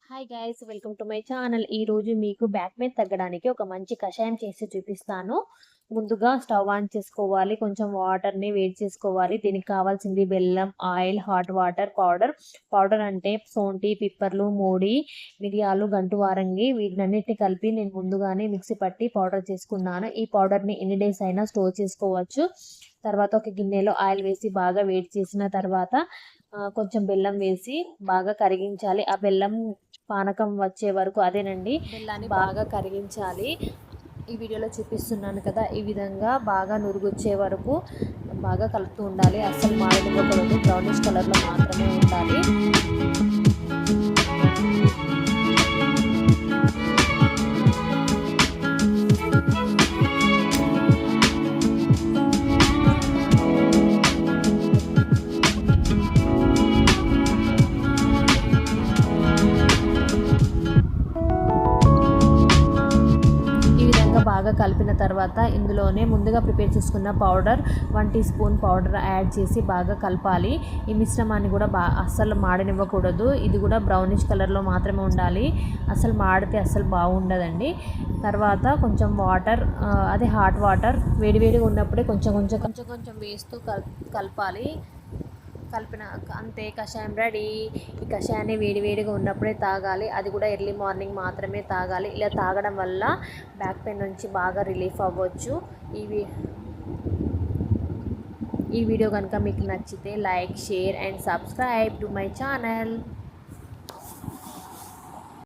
Hi guys, welcome to my channel. ఈ రోజు మీకు బ్యాక్ పెయిన్ తగ్గడానికి ఒక మంచి కషాయం చేసి చూపిస్తాను. ముందుగా స్టవ్ ఆన్ చేసుకోవాలి. కొంచెం వాటర్ని వేడి చేసుకోవాలి. దీనికి కావాల్సింది బెల్లం, ఆయిల్, హాట్ వాటర్, పౌడర్ అంటే సోంటి, పిప్పర్లు, మూడి, మిరియాలు, గంటు వారంగి, వీటినన్నిటిని కలిపి నేను ముందుగానే మిక్సీ పట్టి పౌడర్ చేసుకున్నాను. ఈ పౌడర్ని ఎన్ని డేస్ అయినా స్టోర్ చేసుకోవచ్చు. తర్వాత ఒక గిన్నెలో ఆయిల్ వేసి బాగా వేడి చేసిన తర్వాత కొంచెం బెల్లం వేసి బాగా కరిగించాలి. ఆ బెల్లం పానకం వచ్చే వరకు, అదేనండి, బెల్లాన్ని బాగా కరిగించాలి. ఈ వీడియోలో చూపిస్తున్నాను కదా, ఈ విధంగా బాగా నురుగొచ్చే వరకు బాగా కలుపుతూ ఉండాలి. అస్సలు మాడకూడదు, బ్రౌనిష్ కలర్లో మాత్రమే ఉండాలి. బాగా కలిపిన తర్వాత ఇందులోనే ముందుగా ప్రిపేర్ చేసుకున్న powder 1 teaspoon powder add చేసి బాగా కలపాలి. ఈ మిశ్రమాన్ని కూడా అస్సలు మాడనివ్వకూడదు. ఇది కూడా బ్రౌనిష్ కలర్లో మాత్రమే ఉండాలి. అసలు మాడితే అస్సలు బాగుండదండి. తర్వాత కొంచెం వాటర్, అదే హాట్ వాటర్ వేడివేడిగా ఉన్నప్పుడే కొంచెం వేస్తూ కలపాలి. కలిపిన అంతే, కషాయం రెడీ. ఈ కషాయాన్ని వేడివేడిగా ఉన్నప్పుడే తాగాలి. అది కూడా ఎర్లీ మార్నింగ్ మాత్రమే తాగాలి. ఇలా తాగడం వల్ల బ్యాక్ పెయిన్ నుంచి బాగా రిలీఫ్ అవ్వచ్చు. ఈ వీడియో కనుక మీకు నచ్చితే like, share and subscribe to my channel.